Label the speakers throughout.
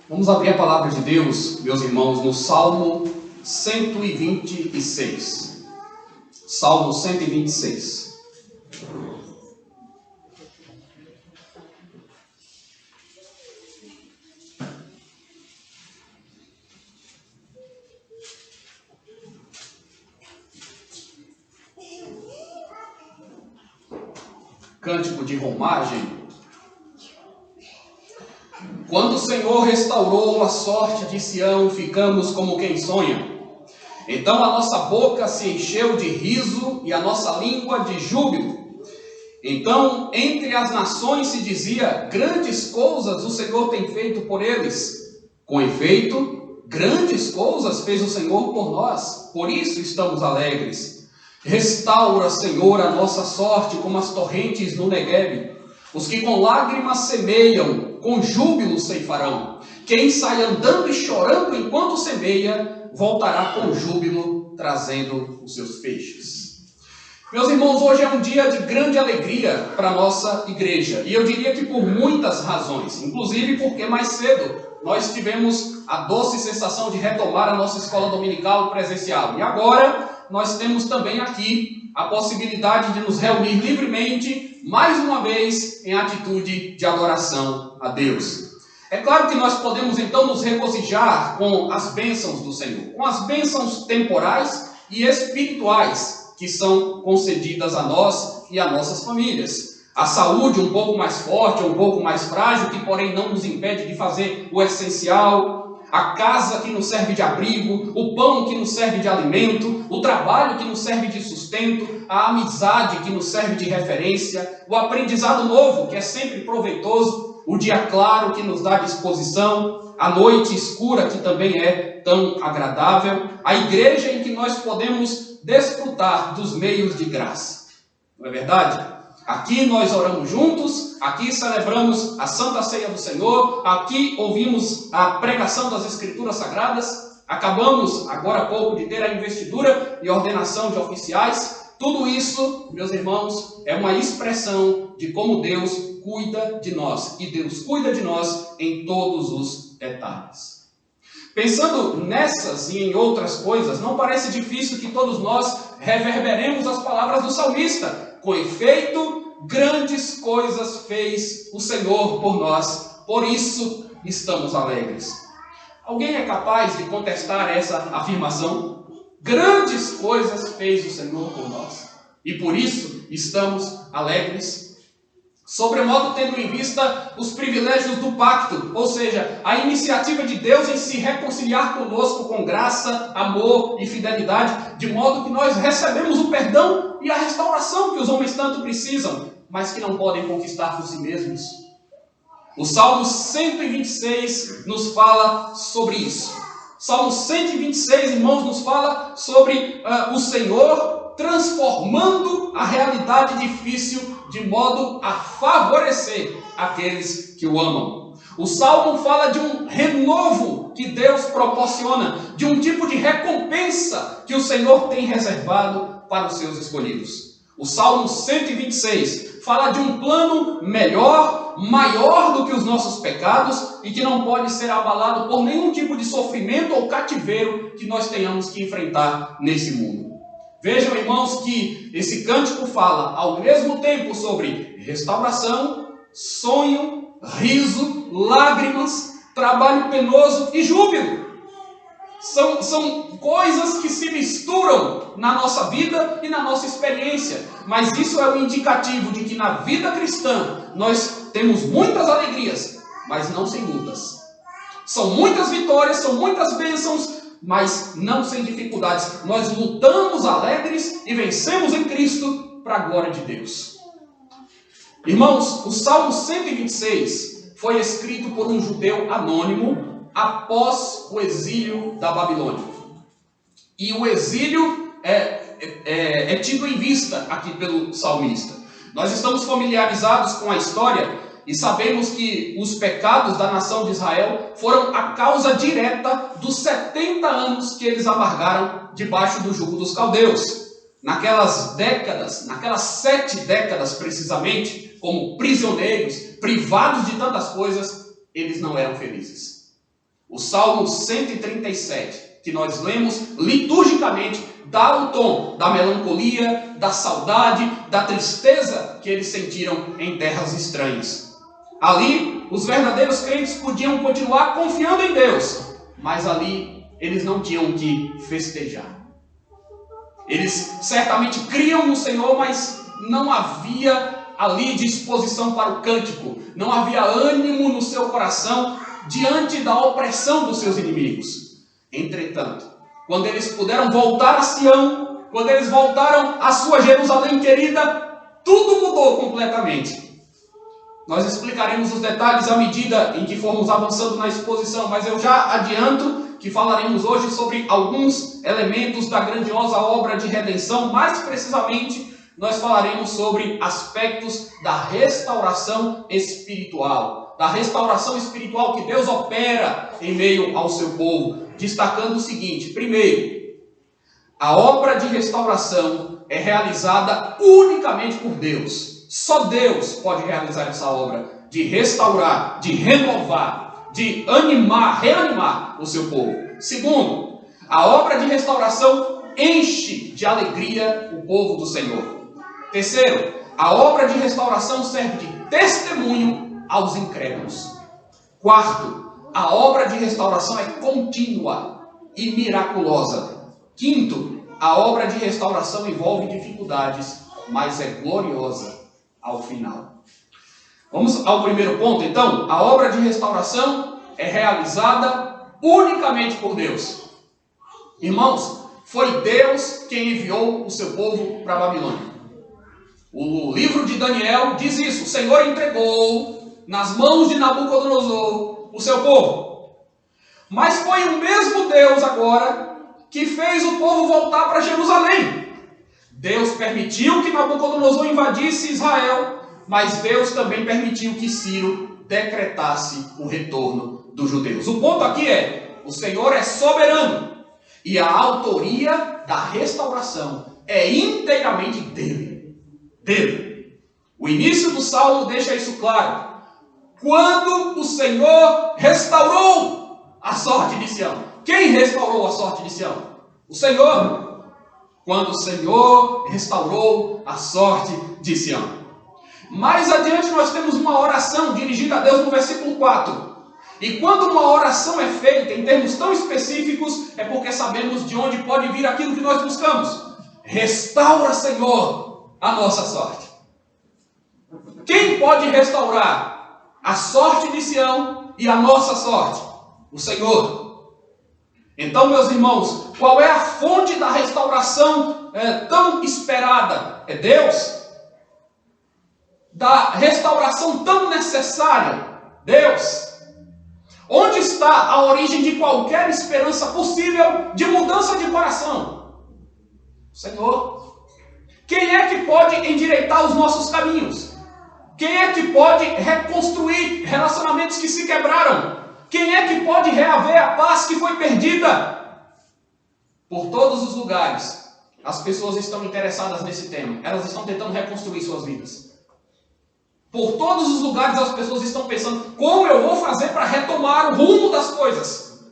Speaker 1: Vamos abrir a palavra de Deus, meus irmãos, no Salmo 126. Salmo 126. Cântico de romagem. Quando o Senhor restaurou a sorte de Sião, ficamos como quem sonha. Então a nossa boca se encheu de riso e a nossa língua de júbilo. Então, entre as nações se dizia: grandes coisas o Senhor tem feito por eles. Com efeito, grandes coisas fez o Senhor por nós, por isso estamos alegres. Restaura, Senhor, a nossa sorte como as torrentes no Neguebe. Os que com lágrimas semeiam, com júbilo ceifarão. Quem sai andando e chorando enquanto semeia, voltará com júbilo, trazendo os seus feixes. Meus irmãos, hoje é um dia de grande alegria para a nossa igreja. E eu diria que por muitas razões. Inclusive porque mais cedo nós tivemos a doce sensação de retomar a nossa escola dominical presencial. E agora nós temos também aqui a possibilidade de nos reunir livremente, mais uma vez, em atitude de adoração a Deus. É claro que nós podemos então nos regozijar com as bênçãos do Senhor, com as bênçãos temporais e espirituais que são concedidas a nós e a nossas famílias. A saúde um pouco mais forte, um pouco mais frágil, que porém não nos impede de fazer o essencial. A casa que nos serve de abrigo, o pão que nos serve de alimento, o trabalho que nos serve de sustento, a amizade que nos serve de referência, o aprendizado novo que é sempre proveitoso, o dia claro que nos dá disposição, a noite escura que também é tão agradável, a igreja em que nós podemos desfrutar dos meios de graça. Não é verdade? Aqui nós oramos juntos, aqui celebramos a Santa Ceia do Senhor, aqui ouvimos a pregação das Escrituras Sagradas, acabamos agora há pouco de ter a investidura e ordenação de oficiais. Tudo isso, meus irmãos, é uma expressão de como Deus cuida de nós, e Deus cuida de nós em todos os detalhes. Pensando nessas e em outras coisas, não parece difícil que todos nós reverberemos as palavras do salmista. Com efeito, grandes coisas fez o Senhor por nós, por isso estamos alegres. Alguém é capaz de contestar essa afirmação? Grandes coisas fez o Senhor por nós, e por isso estamos alegres. Sobremodo tendo em vista os privilégios do pacto, ou seja, a iniciativa de Deus em se reconciliar conosco com graça, amor e fidelidade, de modo que nós recebemos o perdão e a restauração que os homens tanto precisam, mas que não podem conquistar por si mesmos. O Salmo 126 nos fala sobre isso. Salmo 126, irmãos, nos fala sobre o Senhor transformando a realidade difícil de modo a favorecer aqueles que o amam. O Salmo fala de um renovo que Deus proporciona, de um tipo de recompensa que o Senhor tem reservado para os seus escolhidos. O Salmo 126 fala de um plano melhor, maior do que os nossos pecados e que não pode ser abalado por nenhum tipo de sofrimento ou cativeiro que nós tenhamos que enfrentar nesse mundo. Vejam, irmãos, que esse cântico fala ao mesmo tempo sobre restauração, sonho, riso, lágrimas, trabalho penoso e júbilo. São coisas que se misturam na nossa vida e na nossa experiência. Mas isso é um indicativo de que na vida cristã nós temos muitas alegrias, mas não sem lutas. São muitas vitórias, são muitas bênçãos, mas não sem dificuldades. Nós lutamos alegres e vencemos em Cristo para a glória de Deus. Irmãos, o Salmo 126 foi escrito por um judeu anônimo após o exílio da Babilônia. E o exílio é tido em vista aqui pelo salmista. Nós estamos familiarizados com a história e sabemos que os pecados da nação de Israel foram a causa direta dos 70 anos que eles amargaram debaixo do jugo dos caldeus. Naquelas décadas, naquelas 7 décadas precisamente, como prisioneiros, privados de tantas coisas, eles não eram felizes. O Salmo 137, que nós lemos liturgicamente, dá o tom da melancolia, da saudade, da tristeza que eles sentiram em terras estranhas. Ali, os verdadeiros crentes podiam continuar confiando em Deus, mas ali eles não tinham que festejar. Eles certamente criam no Senhor, mas não havia ali disposição para o cântico, não havia ânimo no seu coração diante da opressão dos seus inimigos. Entretanto, quando eles puderam voltar a Sião, quando eles voltaram à sua Jerusalém querida, tudo mudou completamente. Nós explicaremos os detalhes à medida em que formos avançando na exposição, mas eu já adianto que falaremos hoje sobre alguns elementos da grandiosa obra de redenção. Mais precisamente, nós falaremos sobre aspectos da restauração espiritual. Da restauração espiritual que Deus opera em meio ao seu povo. Destacando o seguinte: primeiro, a obra de restauração é realizada unicamente por Deus. Só Deus pode realizar essa obra de restaurar, de renovar, de animar, reanimar o seu povo. Segundo, a obra de restauração enche de alegria o povo do Senhor. Terceiro, a obra de restauração serve de testemunho aos incrédulos. Quarto, a obra de restauração é contínua e miraculosa. Quinto, a obra de restauração envolve dificuldades, mas é gloriosa ao final. Vamos ao primeiro ponto, então. A obra de restauração é realizada unicamente por Deus. Irmãos, foi Deus quem enviou o seu povo para a Babilônia. O livro de Daniel diz isso: o Senhor entregou nas mãos de Nabucodonosor o seu povo. Mas foi o mesmo Deus agora que fez o povo voltar para Jerusalém. Deus permitiu que Nabucodonosor invadisse Israel, mas Deus também permitiu que Ciro decretasse o retorno dos judeus. O ponto aqui é: o Senhor é soberano e a autoria da restauração é inteiramente dele. O início do Salmo deixa isso claro. Quando o Senhor restaurou a sorte de Sião. Quem restaurou a sorte de Sião? O Senhor. Quando o Senhor restaurou a sorte de Sião. Mais adiante nós temos uma oração dirigida a Deus no versículo 4. E quando uma oração é feita em termos tão específicos, é porque sabemos de onde pode vir aquilo que nós buscamos. Restaura, Senhor, a nossa sorte. Quem pode restaurar a sorte de Sião e a nossa sorte? O Senhor. Então, meus irmãos, qual é a fonte da restauração tão esperada? É Deus. Da restauração tão necessária? Deus. Onde está a origem de qualquer esperança possível de mudança de coração? O Senhor. Quem é que pode endireitar os nossos caminhos? Quem é que pode reconstruir relacionamentos que se quebraram? Quem é que pode reaver a paz que foi perdida? Por todos os lugares, as pessoas estão interessadas nesse tema. Elas estão tentando reconstruir suas vidas. Por todos os lugares, as pessoas estão pensando: como eu vou fazer para retomar o rumo das coisas?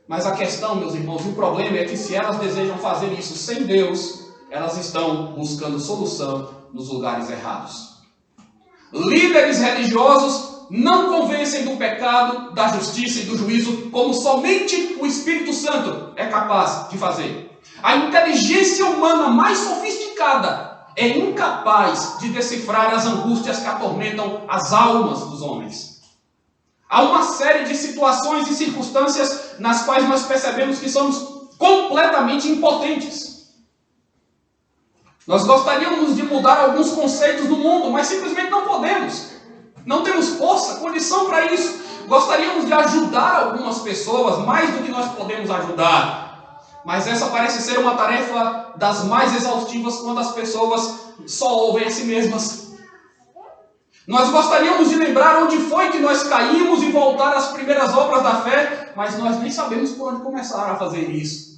Speaker 1: Mas a questão, meus irmãos, o problema é que se elas desejam fazer isso sem Deus, elas estão buscando solução nos lugares errados. Líderes religiosos não convencem do pecado, da justiça e do juízo como somente o Espírito Santo é capaz de fazer. A inteligência humana mais sofisticada é incapaz de decifrar as angústias que atormentam as almas dos homens. Há uma série de situações e circunstâncias nas quais nós percebemos que somos completamente impotentes. Nós gostaríamos de mudar alguns conceitos do mundo, mas simplesmente não podemos. Não temos força, condição para isso. Gostaríamos de ajudar algumas pessoas mais do que nós podemos ajudar. Mas essa parece ser uma tarefa das mais exaustivas quando as pessoas só ouvem a si mesmas. Nós gostaríamos de lembrar onde foi que nós caímos e voltar às primeiras obras da fé, mas nós nem sabemos por onde começar a fazer isso.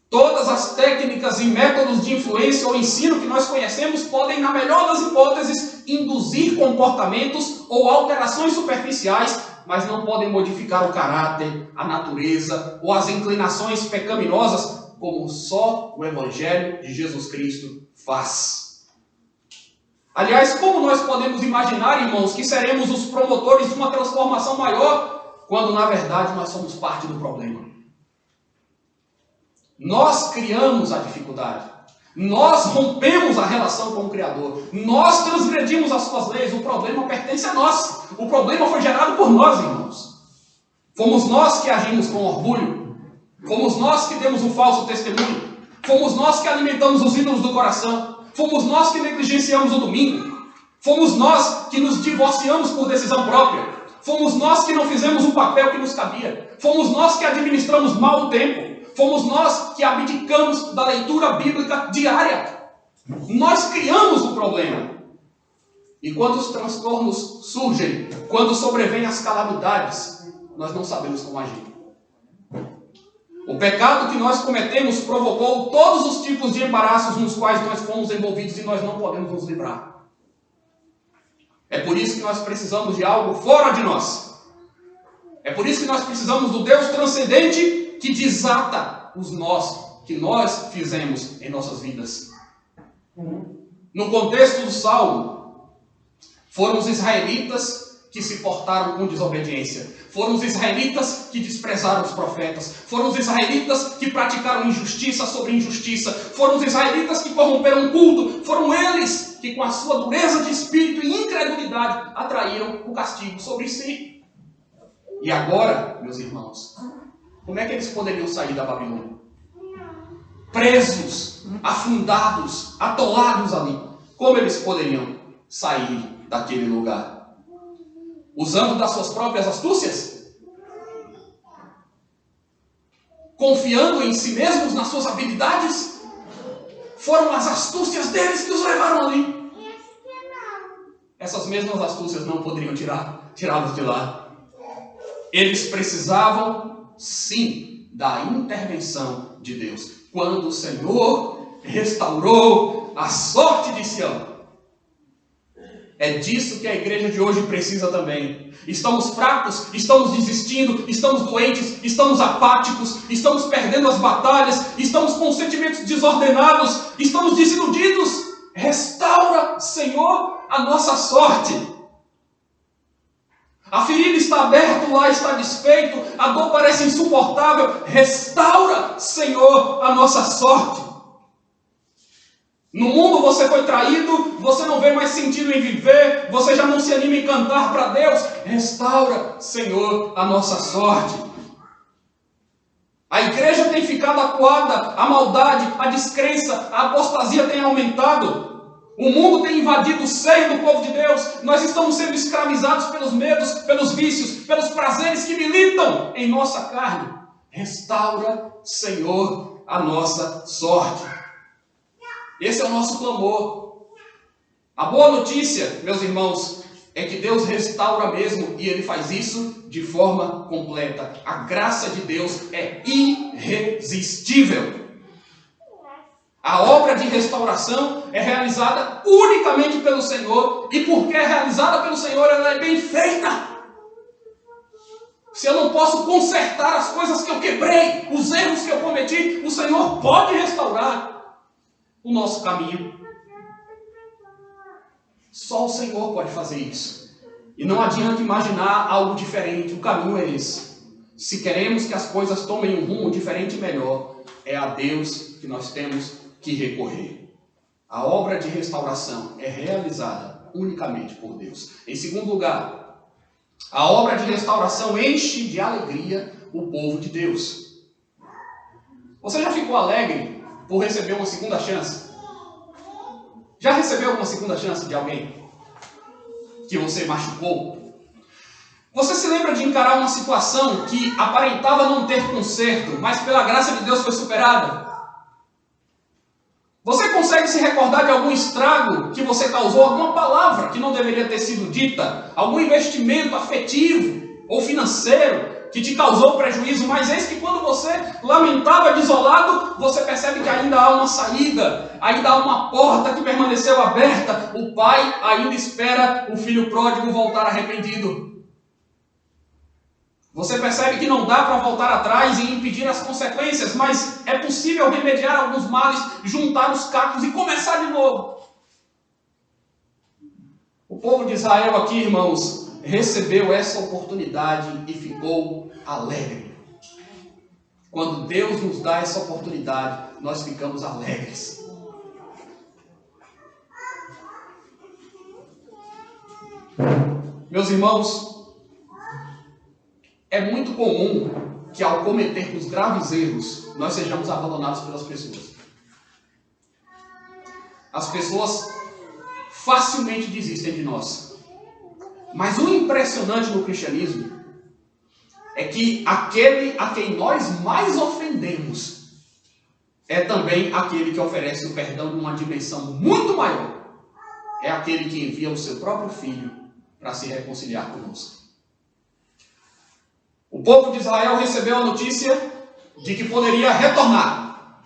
Speaker 1: Todas as técnicas e métodos de influência ou ensino que nós conhecemos podem, na melhor das hipóteses, induzir comportamentos ou alterações superficiais, mas não podem modificar o caráter, a natureza ou as inclinações pecaminosas, como só o Evangelho de Jesus Cristo faz. Aliás, como nós podemos imaginar, irmãos, que seremos os promotores de uma transformação maior, quando na verdade nós somos parte do problema? Nós criamos a dificuldade. Nós rompemos a relação com o Criador. Nós transgredimos as suas leis. O problema pertence a nós. O problema foi gerado por nós, irmãos. Fomos nós que agimos com orgulho. Fomos nós que demos um falso testemunho. Fomos nós que alimentamos os ídolos do coração. Fomos nós que negligenciamos o domingo. Fomos nós que nos divorciamos por decisão própria. Fomos nós que não fizemos o papel que nos cabia. Fomos nós que administramos mal o tempo. Fomos nós que abdicamos da leitura bíblica diária. Nós criamos o problema. E quando os transtornos surgem, quando sobrevêm as calamidades, nós não sabemos como agir. O pecado que nós cometemos provocou todos os tipos de embaraços nos quais nós fomos envolvidos e nós não podemos nos livrar. É por isso que nós precisamos de algo fora de nós. É por isso que nós precisamos do Deus transcendente que desata os nós que nós fizemos em nossas vidas. No contexto do Salmo, foram os israelitas que se portaram com desobediência. Foram os israelitas que desprezaram os profetas. Foram os israelitas que praticaram injustiça sobre injustiça. Foram os israelitas que corromperam o culto. Foram eles que, com a sua dureza de espírito e incredulidade, atraíram o castigo sobre si. E agora, meus irmãos, como é que eles poderiam sair da Babilônia? Presos, afundados, atolados ali. Como eles poderiam sair daquele lugar? Usando das suas próprias astúcias? Confiando em si mesmos, nas suas habilidades? Foram as astúcias deles que os levaram ali. Essas mesmas astúcias não poderiam tirá-los de lá. Eles precisavam sim, da intervenção de Deus. Quando o Senhor restaurou a sorte de Sião. É disso que a igreja de hoje precisa também. Estamos fracos, estamos desistindo, estamos doentes, estamos apáticos, estamos perdendo as batalhas, estamos com sentimentos desordenados, estamos desiludidos. Restaura, Senhor, a nossa sorte. A ferida está aberta, o lar está desfeito, a dor parece insuportável. Restaura, Senhor, a nossa sorte. No mundo você foi traído, você não vê mais sentido em viver, você já não se anima em cantar para Deus. Restaura, Senhor, a nossa sorte. A igreja tem ficado acuada, a maldade, a descrença, a apostasia tem aumentado. O mundo tem invadido o seio do povo de Deus. Nós estamos sendo escravizados pelos medos, pelos vícios, pelos prazeres que militam em nossa carne. Restaura, Senhor, a nossa sorte. Esse é o nosso clamor. A boa notícia, meus irmãos, é que Deus restaura mesmo e Ele faz isso de forma completa. A graça de Deus é irresistível. A obra de restauração é realizada unicamente pelo Senhor. E porque é realizada pelo Senhor, ela é bem feita. Se eu não posso consertar as coisas que eu quebrei, os erros que eu cometi, o Senhor pode restaurar o nosso caminho. Só o Senhor pode fazer isso. E não adianta imaginar algo diferente. O caminho é esse. Se queremos que as coisas tomem um rumo diferente e melhor, é a Deus que nós temos que recorrer. A obra de restauração é realizada unicamente por Deus. Em segundo lugar, a obra de restauração enche de alegria o povo de Deus. Você já ficou alegre por receber uma segunda chance? Já recebeu uma segunda chance de alguém que você machucou? Você se lembra de encarar uma situação que aparentava não ter conserto, mas pela graça de Deus foi superada? Você consegue se recordar de algum estrago que você causou, alguma palavra que não deveria ter sido dita, algum investimento afetivo ou financeiro que te causou prejuízo, mas eis que quando você lamentava desolado, você percebe que ainda há uma saída, ainda há uma porta que permaneceu aberta. O pai ainda espera o filho pródigo voltar arrependido. Você percebe que não dá para voltar atrás e impedir as consequências, mas é possível remediar alguns males, juntar os cacos e começar de novo. O povo de Israel aqui, irmãos, recebeu essa oportunidade e ficou alegre. Quando Deus nos dá essa oportunidade, nós ficamos alegres. Meus irmãos, é muito comum que ao cometermos graves erros, nós sejamos abandonados pelas pessoas. As pessoas facilmente desistem de nós. Mas o impressionante no cristianismo é que aquele a quem nós mais ofendemos é também aquele que oferece o perdão numa dimensão muito maior. É aquele que envia o seu próprio filho para se reconciliar conosco. O povo de Israel recebeu a notícia de que poderia retornar,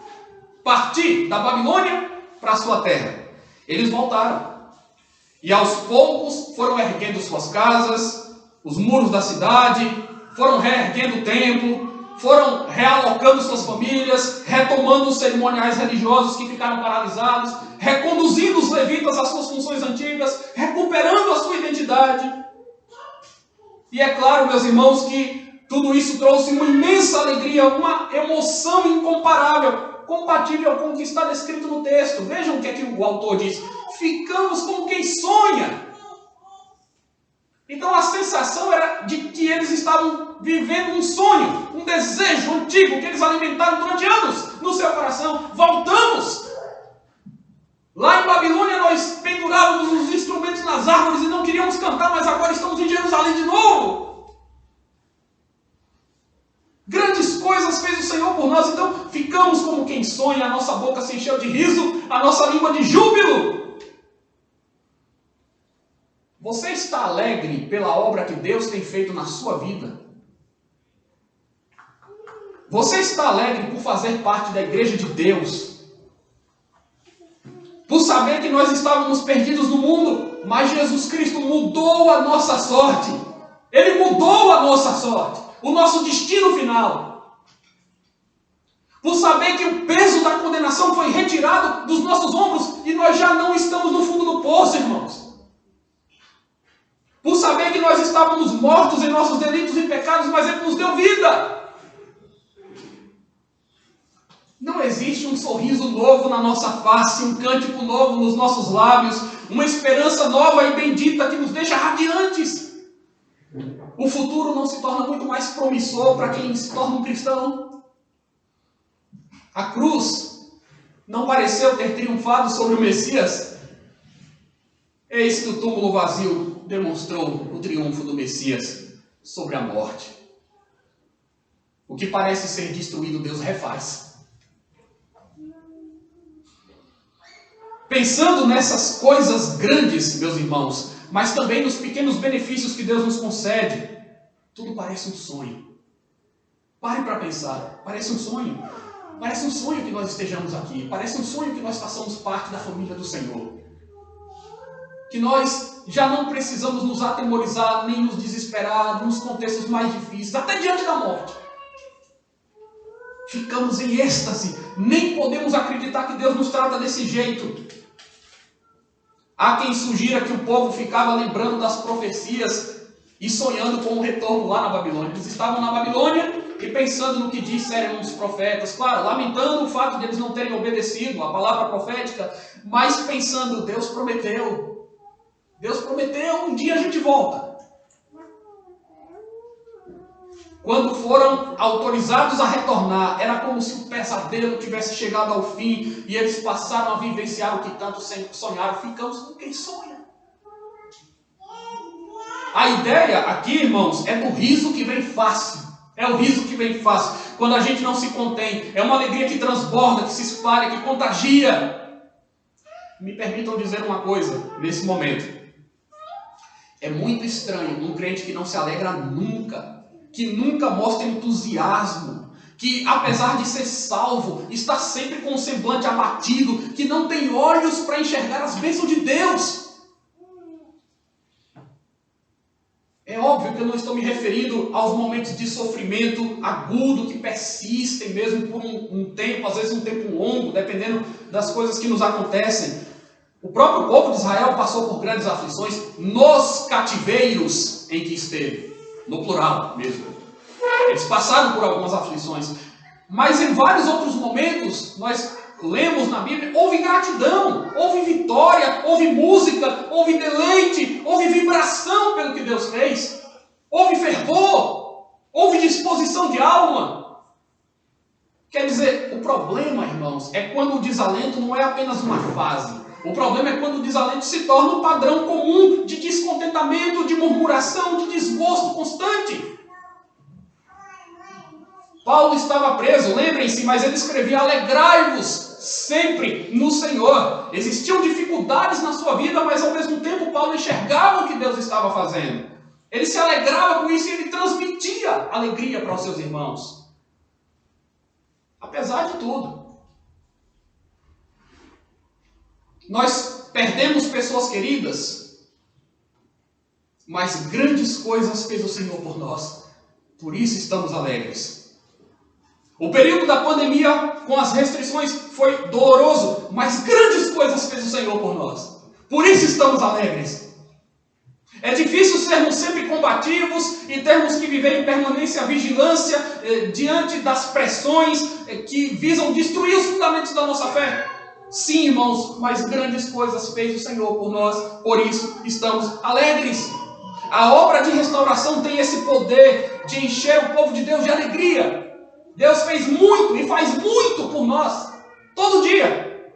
Speaker 1: partir da Babilônia para a sua terra. Eles voltaram. E aos poucos foram erguendo suas casas, os muros da cidade, foram reerguendo o templo, foram realocando suas famílias, retomando os cerimoniais religiosos que ficaram paralisados, reconduzindo os levitas às suas funções antigas, recuperando a sua identidade. E é claro, meus irmãos, que tudo isso trouxe uma imensa alegria, uma emoção incomparável, compatível com o que está descrito no texto. Vejam o que é que o autor diz. Ficamos como quem sonha. Então a sensação era de que eles estavam vivendo um sonho, um desejo antigo que eles alimentaram durante anos no seu coração. Voltamos! Lá em Babilônia nós pendurávamos os instrumentos nas árvores e não queríamos cantar, mas agora estamos em Jerusalém de novo. Grandes coisas fez o Senhor por nós, então ficamos como quem sonha, a nossa boca se encheu de riso, a nossa língua de júbilo. Você está alegre pela obra que Deus tem feito na sua vida? Você está alegre por fazer parte da igreja de Deus? Por saber que nós estávamos perdidos no mundo, mas Jesus Cristo mudou a nossa sorte. Ele mudou a nossa sorte, o nosso destino final. Por saber que o peso da condenação foi retirado dos nossos ombros e nós já não estamos no fundo do poço, irmãos. Por saber que nós estávamos mortos em nossos delitos e pecados, mas Ele nos deu vida. Não existe um sorriso novo na nossa face, um cântico novo nos nossos lábios, uma esperança nova e bendita que nos deixa radiantes. O futuro não se torna muito mais promissor para quem se torna um cristão. A cruz não pareceu ter triunfado sobre o Messias. Eis que o túmulo vazio demonstrou o triunfo do Messias sobre a morte. O que parece ser destruído, Deus refaz. Pensando nessas coisas grandes, meus irmãos, mas também nos pequenos benefícios que Deus nos concede, tudo parece um sonho. Pare para pensar, parece um sonho. Parece um sonho que nós estejamos aqui, parece um sonho que nós façamos parte da família do Senhor. Que nós já não precisamos nos atemorizar, nem nos desesperar nos contextos mais difíceis, até diante da morte. Ficamos em êxtase, nem podemos acreditar que Deus nos trata desse jeito. Há quem sugira que o povo ficava lembrando das profecias e sonhando com o retorno lá na Babilônia. Eles estavam na Babilônia e pensando no que disseram os profetas, claro, lamentando o fato de eles não terem obedecido a palavra profética, mas pensando, Deus prometeu, um dia a gente volta. Quando foram autorizados a retornar, era como se o pesadelo tivesse chegado ao fim e eles passaram a vivenciar o que tanto sempre sonharam. Ficamos com quem sonha. A ideia aqui, irmãos, é do riso que vem fácil. É o riso que vem fácil. Quando a gente não se contém. É uma alegria que transborda, que se espalha, que contagia. Me permitam dizer uma coisa nesse momento. É muito estranho um crente que não se alegra nunca. que nunca mostra entusiasmo, que apesar de ser salvo, está sempre com o semblante abatido, que não tem olhos para enxergar as bênçãos de Deus. É óbvio que eu não estou me referindo aos momentos de sofrimento agudo, que persistem mesmo por um tempo, às vezes um tempo longo, dependendo das coisas que nos acontecem. O próprio povo de Israel passou por grandes aflições nos cativeiros em que esteve, no plural mesmo. Eles passaram por algumas aflições, mas em vários outros momentos, nós lemos na Bíblia, houve gratidão, houve vitória, houve música, houve deleite, houve vibração pelo que Deus fez, houve fervor, houve disposição de alma. Quer dizer, o problema, irmãos, é quando o desalento não é apenas uma fase. O problema é quando o desalento se torna um padrão comum de descontentamento, de murmuração, de desgosto constante. Paulo estava preso, lembrem-se, mas ele escrevia: alegrai-vos sempre no Senhor. Existiam dificuldades na sua vida, mas ao mesmo tempo Paulo enxergava o que Deus estava fazendo. Ele se alegrava com isso e ele transmitia alegria para os seus irmãos. Apesar de tudo. Nós perdemos pessoas queridas, mas grandes coisas fez o Senhor por nós. Por isso estamos alegres. O período da pandemia, com as restrições, foi doloroso, mas grandes coisas fez o Senhor por nós. Por isso estamos alegres. É difícil sermos sempre combativos e termos que viver em permanência vigilância diante das pressões que visam destruir os fundamentos da nossa fé. Sim, irmãos, mas grandes coisas fez o Senhor por nós, por isso estamos alegres. A obra de restauração tem esse poder de encher o povo de Deus de alegria. Deus fez muito e faz muito por nós, todo dia.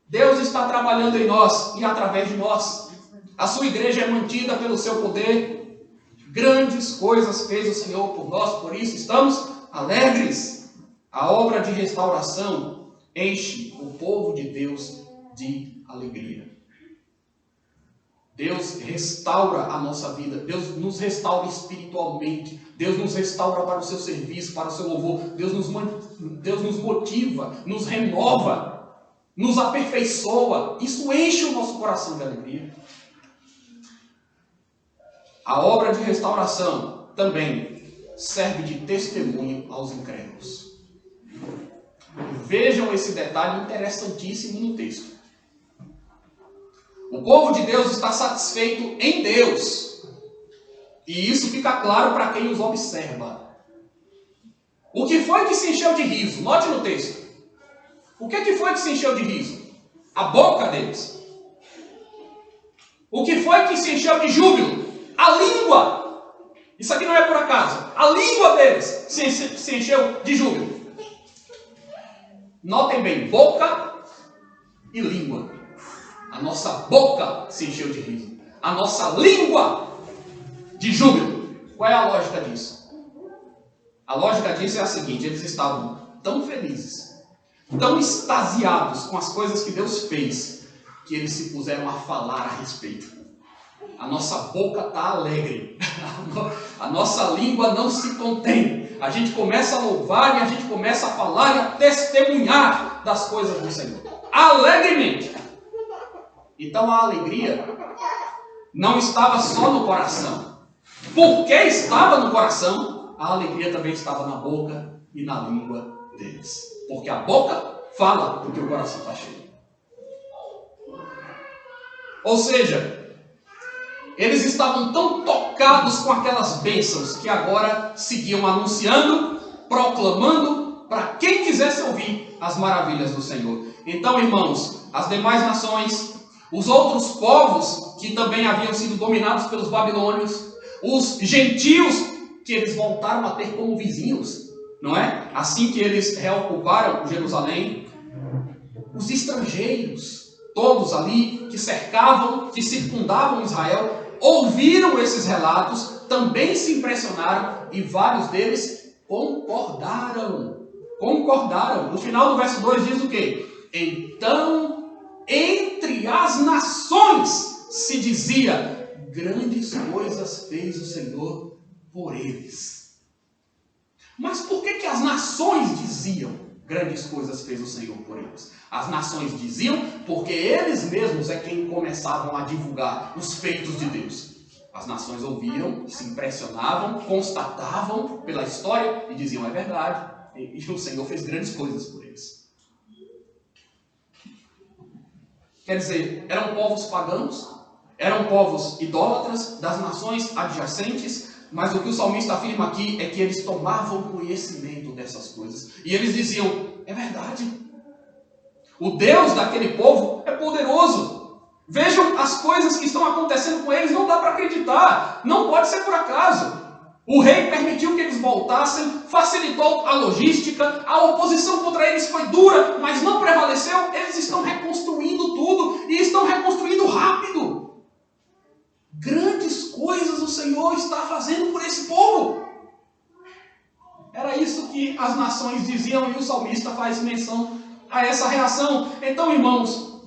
Speaker 1: Deus está trabalhando em nós e através de nós. A sua igreja é mantida pelo seu poder. Grandes coisas fez o Senhor por nós, por isso estamos alegres. A obra de restauração enche o povo de Deus de alegria. Deus restaura a nossa vida, Deus nos restaura espiritualmente, Deus nos restaura para o seu serviço, para o seu louvor, Deus nos motiva, nos renova, nos aperfeiçoa. Isso enche o nosso coração de alegria. A obra de restauração também serve de testemunho aos incrédulos. Vejam esse detalhe interessantíssimo no texto. O povo de Deus está satisfeito em Deus. E isso fica claro para quem os observa. O que foi que se encheu de riso? Note no texto. O que foi que se encheu de riso? A boca deles. O que foi que se encheu de júbilo? A língua. Isso aqui não é por acaso. A língua deles se encheu de júbilo. Notem bem, boca e língua. A nossa boca se encheu de riso. A nossa língua de júbilo. Qual é a lógica disso? A lógica disso é a seguinte: eles estavam tão felizes, tão extasiados com as coisas que Deus fez, que eles se puseram a falar a respeito. A nossa boca está alegre. A nossa língua não se contém. A gente começa a louvar e a gente começa a falar e a testemunhar das coisas do Senhor. Alegremente. Então a alegria não estava só no coração. Porque estava no coração, a alegria também estava na boca e na língua deles. Porque a boca fala do que o coração está cheio. Ou seja, eles estavam tão tocados com aquelas bênçãos que agora seguiam anunciando, proclamando para quem quisesse ouvir as maravilhas do Senhor. Então, irmãos, as demais nações, os outros povos que também haviam sido dominados pelos babilônios, os gentios que eles voltaram a ter como vizinhos, não é? Assim que eles reocuparam Jerusalém, os estrangeiros, todos ali que cercavam, que circundavam Israel, ouviram esses relatos, também se impressionaram e vários deles concordaram. No final do verso 2 diz o quê? Então, entre as nações se dizia: grandes coisas fez o Senhor por eles. Mas por que as nações diziam grandes coisas fez o Senhor por eles? As nações diziam porque eles mesmos é quem começavam a divulgar os feitos de Deus. As nações ouviam, se impressionavam, constatavam pela história e diziam, é verdade, e o Senhor fez grandes coisas por eles. Quer dizer, eram povos pagãos, eram povos idólatras das nações adjacentes, mas o que o salmista afirma aqui é que eles tomavam conhecimento dessas coisas. E eles diziam, é verdade, o Deus daquele povo é poderoso. Vejam as coisas que estão acontecendo com eles, não dá para acreditar, não pode ser por acaso. O rei permitiu que eles voltassem, facilitou a logística, a oposição contra eles foi dura, mas não prevaleceu. Eles estão reconstruindo tudo e estão reconstruindo rápido. Grandes coisas o Senhor está fazendo por esse povo. Era isso que as nações diziam e o salmista faz menção a essa reação. Então, irmãos,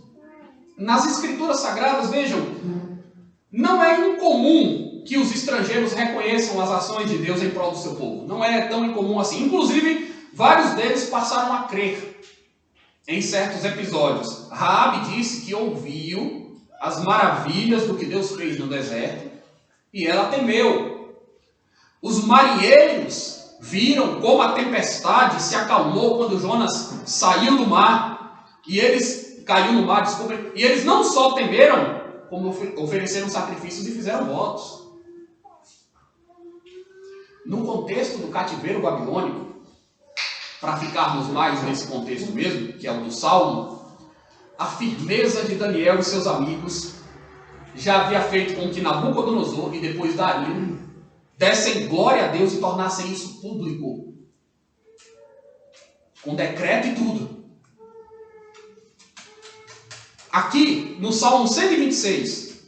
Speaker 1: nas Escrituras Sagradas, vejam, não é incomum que os estrangeiros reconheçam as ações de Deus em prol do seu povo. Não é tão incomum assim. Inclusive, vários deles passaram a crer em certos episódios. Raabe disse que ouviu as maravilhas do que Deus fez no deserto e ela temeu. Os marinheiros viram como a tempestade se acalmou quando Jonas saiu do mar e eles caiu no mar, desculpa, e eles não só temeram, como ofereceram sacrifícios e fizeram votos. No contexto do cativeiro babilônico, para ficarmos mais nesse contexto mesmo, que é o do Salmo, a firmeza de Daniel e seus amigos já havia feito com que Nabucodonosor e depois Dario dessem glória a Deus e tornassem isso público, com decreto e tudo. Aqui, no Salmo 126,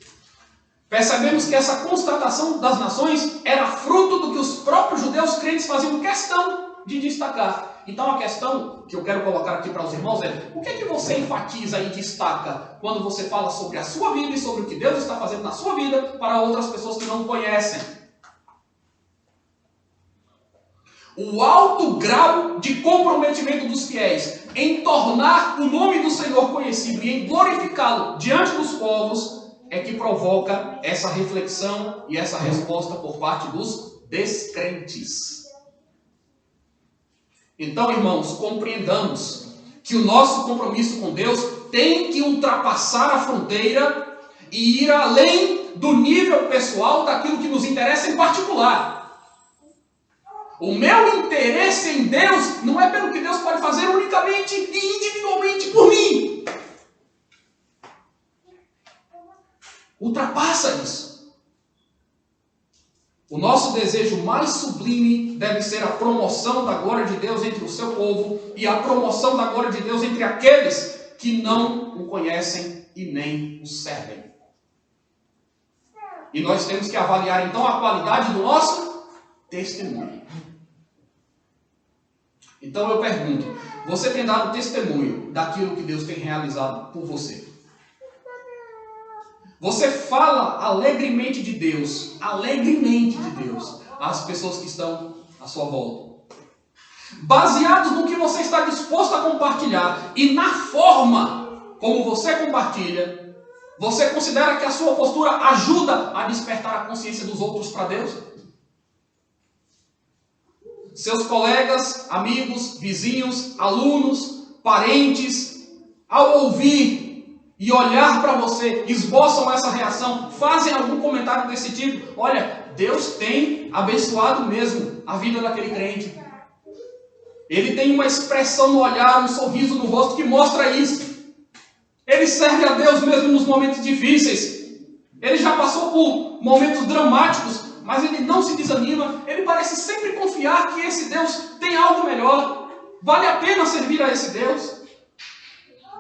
Speaker 1: percebemos que essa constatação das nações era fruto do que os próprios judeus crentes faziam questão de destacar. Então a questão que eu quero colocar aqui para os irmãos é: o que é que você enfatiza e destaca quando você fala sobre a sua vida e sobre o que Deus está fazendo na sua vida para outras pessoas que não conhecem? O alto grau de comprometimento dos fiéis em tornar o nome do Senhor conhecido e em glorificá-lo diante dos povos é que provoca essa reflexão e essa resposta por parte dos descrentes. Então, irmãos, compreendamos que o nosso compromisso com Deus tem que ultrapassar a fronteira e ir além do nível pessoal daquilo que nos interessa em particular. O meu interesse em Deus não é pelo que Deus pode fazer unicamente e individualmente por mim. Ultrapassa isso. O nosso desejo mais sublime deve ser a promoção da glória de Deus entre o seu povo e a promoção da glória de Deus entre aqueles que não o conhecem e nem o servem. E nós temos que avaliar então a qualidade do nosso testemunho. Então eu pergunto, você tem dado testemunho daquilo que Deus tem realizado por você? Você fala alegremente de Deus, às pessoas que estão à sua volta. Baseados no que você está disposto a compartilhar e na forma como você compartilha, você considera que a sua postura ajuda a despertar a consciência dos outros para Deus? Seus colegas, amigos, vizinhos, alunos, parentes, ao ouvir e olhar para você, esboçam essa reação, fazem algum comentário desse tipo: olha, Deus tem abençoado mesmo a vida daquele crente. Ele tem uma expressão no olhar, um sorriso no rosto que mostra isso. Ele serve a Deus mesmo nos momentos difíceis. Ele já passou por momentos dramáticos, mas ele não se desanima. Ele parece sempre confiar que esse Deus tem algo melhor. Vale a pena servir a esse Deus.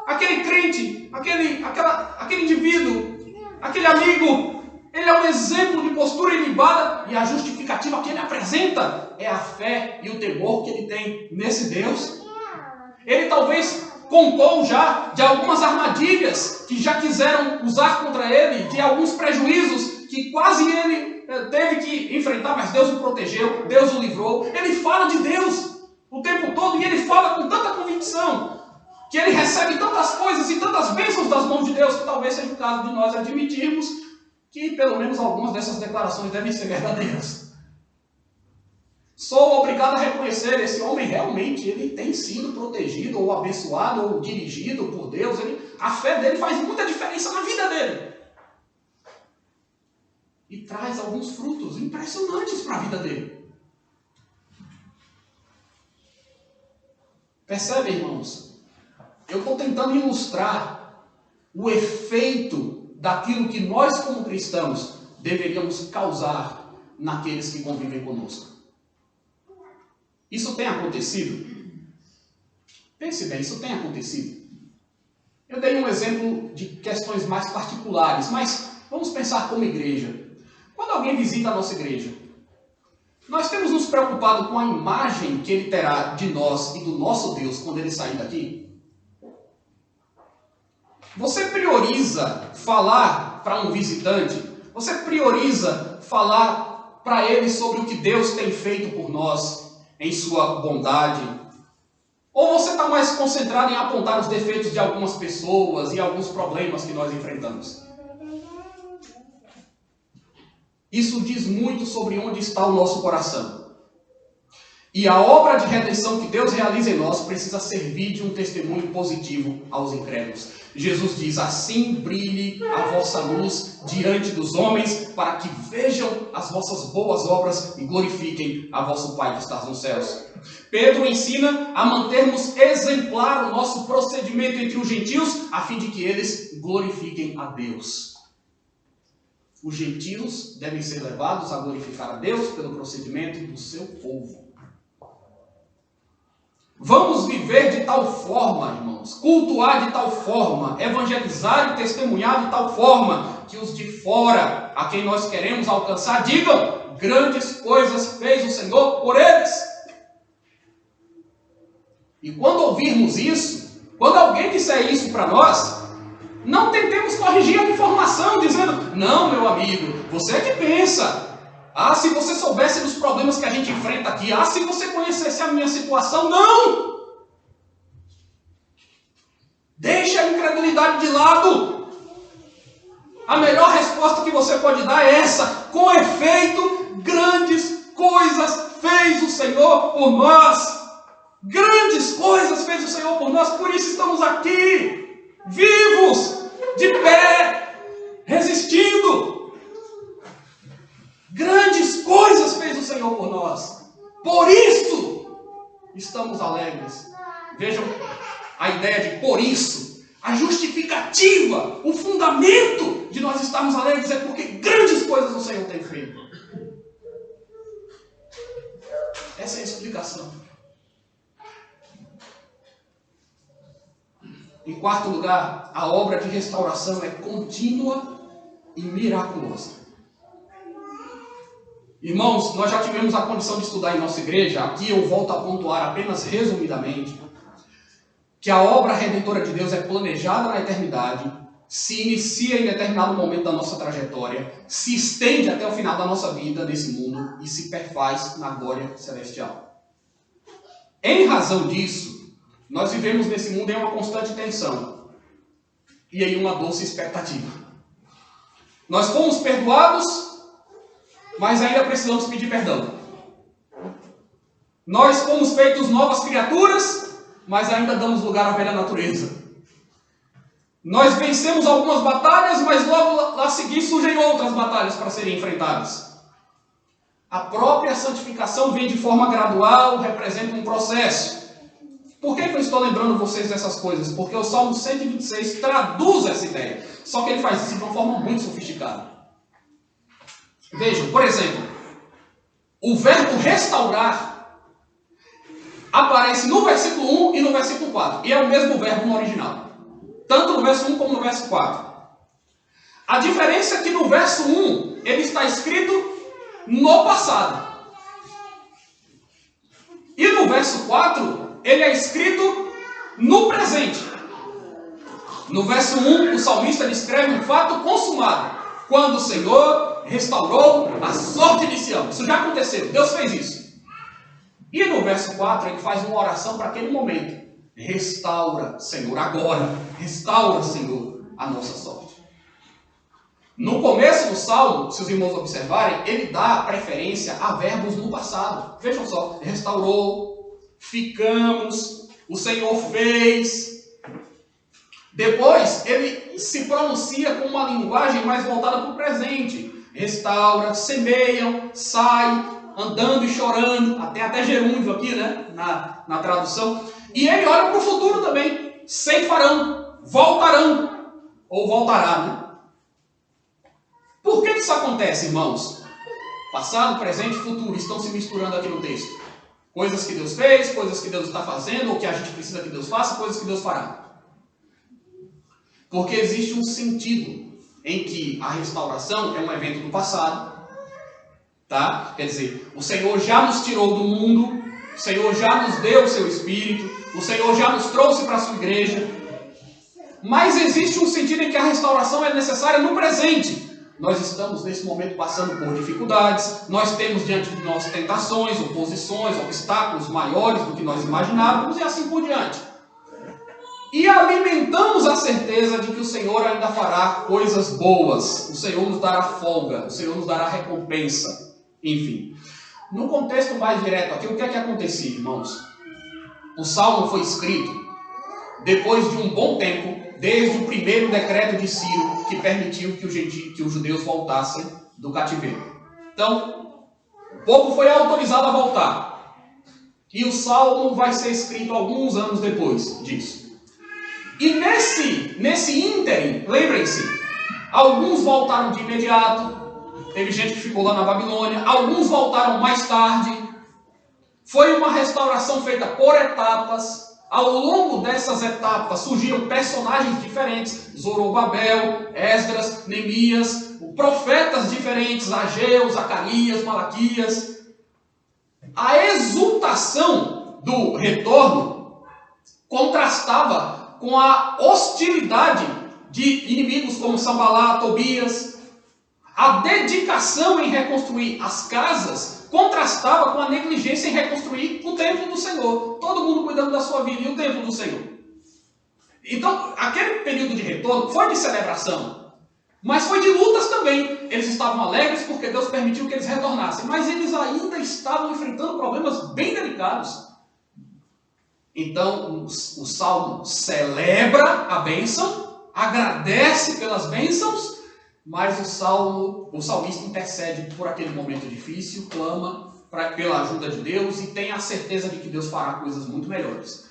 Speaker 1: Aquele crente, aquele indivíduo, aquele amigo, ele é um exemplo de postura ilibada, e a justificativa que ele apresenta é a fé e o temor que ele tem nesse Deus. Ele talvez contou já de algumas armadilhas que já quiseram usar contra ele, de alguns prejuízos que quase ele teve que enfrentar, mas Deus o protegeu, Deus o livrou. Ele fala de Deus o tempo todo e ele fala com tanta convicção que ele recebe tantas coisas e tantas bênçãos das mãos de Deus que talvez seja o caso de nós admitirmos que pelo menos algumas dessas declarações devem ser verdadeiras. Sou obrigado a reconhecer, esse homem realmente ele tem sido protegido, ou abençoado, ou dirigido por Deus. A fé dele faz muita diferença na vida dele. E traz alguns frutos impressionantes para a vida dele. Percebe, irmãos? Eu estou tentando ilustrar o efeito daquilo que nós, como cristãos, deveríamos causar naqueles que convivem conosco. Isso tem acontecido? Pense bem, isso tem acontecido. Eu dei um exemplo de questões mais particulares, mas vamos pensar como igreja. Quando alguém visita a nossa igreja, nós temos nos preocupado com a imagem que ele terá de nós e do nosso Deus quando ele sair daqui? Você prioriza falar para um visitante? Você prioriza falar para ele sobre o que Deus tem feito por nós em sua bondade? Ou você está mais concentrado em apontar os defeitos de algumas pessoas e alguns problemas que nós enfrentamos? Isso diz muito sobre onde está o nosso coração. E a obra de redenção que Deus realiza em nós precisa servir de um testemunho positivo aos incrédulos. Jesus diz: assim brilhe a vossa luz diante dos homens, para que vejam as vossas boas obras e glorifiquem a vosso Pai que está nos céus. Pedro ensina a mantermos exemplar o nosso procedimento entre os gentios, a fim de que eles glorifiquem a Deus. Os gentios devem ser levados a glorificar a Deus pelo procedimento do seu povo. Vamos viver de tal forma, irmãos, cultuar de tal forma, evangelizar e testemunhar de tal forma, que os de fora, a quem nós queremos alcançar, digam: grandes coisas fez o Senhor por eles. E quando ouvirmos isso, quando alguém disser isso para nós, não tentemos corrigir a informação, dizendo: não, meu amigo, você é que pensa. Ah, se você soubesse dos problemas que a gente enfrenta aqui. Ah, se você conhecesse a minha situação. Não! Deixe a incredulidade de lado. A melhor resposta que você pode dar é essa: com efeito, grandes coisas fez o Senhor por nós. Grandes coisas fez o Senhor por nós, por isso estamos aqui, vivos, de pé, resistindo. Grandes coisas fez o Senhor por nós. Por isso estamos alegres. Vejam a ideia de por isso. A justificativa, o fundamento de nós estarmos alegres é porque grandes coisas o Senhor tem feito. Essa é a explicação. Em quarto lugar, a obra de restauração é contínua e miraculosa. Irmãos, nós já tivemos a condição de estudar em nossa igreja. Aqui eu volto a pontuar apenas resumidamente que a obra redentora de Deus é planejada na eternidade, se inicia em determinado momento da nossa trajetória, se estende até o final da nossa vida nesse mundo e se perfaz na glória celestial. Em razão disso, nós vivemos nesse mundo em uma constante tensão e em uma doce expectativa. Nós fomos perdoados, mas ainda precisamos pedir perdão. Nós fomos feitos novas criaturas, mas ainda damos lugar à velha natureza. Nós vencemos algumas batalhas, mas logo a seguir surgem outras batalhas para serem enfrentadas. A própria santificação vem de forma gradual, representa um processo. Por que eu estou lembrando vocês dessas coisas? Porque o Salmo 126 traduz essa ideia. Só que ele faz isso de uma forma muito sofisticada. Vejam, por exemplo, o verbo restaurar aparece no versículo 1 e no versículo 4. E é o mesmo verbo no original. Tanto no verso 1 como no verso 4. A diferença é que no verso 1 ele está escrito no passado. E no verso 4 ele é escrito no presente. No verso 1 o salmista descreve um fato consumado. Quando o Senhor restaurou a sorte de Sião. Isso já aconteceu, Deus fez isso. E no verso 4 ele faz uma oração para aquele momento. Restaura, Senhor, agora. Restaura, Senhor, a nossa sorte. No começo do Salmo, se os irmãos observarem, ele dá preferência a verbos no passado. Vejam só, restaurou, ficamos, o Senhor fez. Depois, ele se pronuncia com uma linguagem mais voltada para o presente. Restaura, semeiam, sai, andando e chorando, até gerúndio aqui, né? Na tradução. E ele olha para o futuro também. Ceifarão, voltarão, ou voltará, né? Por que isso acontece, irmãos? Passado, presente e futuro estão se misturando aqui no texto. Coisas que Deus fez, coisas que Deus está fazendo, ou que a gente precisa que Deus faça, coisas que Deus fará. Porque existe um sentido em que a restauração é um evento do passado. Tá? Quer dizer, o Senhor já nos tirou do mundo, o Senhor já nos deu o seu Espírito, o Senhor já nos trouxe para a sua igreja. Mas existe um sentido em que a restauração é necessária no presente. Nós estamos nesse momento passando por dificuldades, nós temos diante de nós tentações, oposições, obstáculos maiores do que nós imaginávamos e assim por diante. E alimentamos a certeza de que o Senhor ainda fará coisas boas, o Senhor nos dará folga, o Senhor nos dará recompensa, enfim. No contexto mais direto aqui, o que é que acontecia, irmãos? O Salmo foi escrito depois de um bom tempo, desde o primeiro decreto de Ciro, que permitiu que os judeus voltassem do cativeiro. Então, o povo foi autorizado a voltar. E o Salmo vai ser escrito alguns anos depois disso. E nesse ínterim, lembrem-se, alguns voltaram de imediato, teve gente que ficou lá na Babilônia, alguns voltaram mais tarde. Foi uma restauração feita por etapas. Ao longo dessas etapas surgiram personagens diferentes, Zorobabel, Esdras, Neemias, profetas diferentes, Ageu, Zacarias, Malaquias. A exultação do retorno contrastava com a hostilidade de inimigos como Sambalá, Tobias. A dedicação em reconstruir as casas contrastava com a negligência em reconstruir o templo do Senhor. Todo mundo cuidando da sua vida e o templo do Senhor. Então, aquele período de retorno foi de celebração, mas foi de lutas também. Eles estavam alegres porque Deus permitiu que eles retornassem, mas eles ainda estavam enfrentando problemas bem delicados. Então, o Salmo celebra a bênção, agradece pelas bênçãos, mas o salmista intercede por aquele momento difícil, clama pela ajuda de Deus e tem a certeza de que Deus fará coisas muito melhores.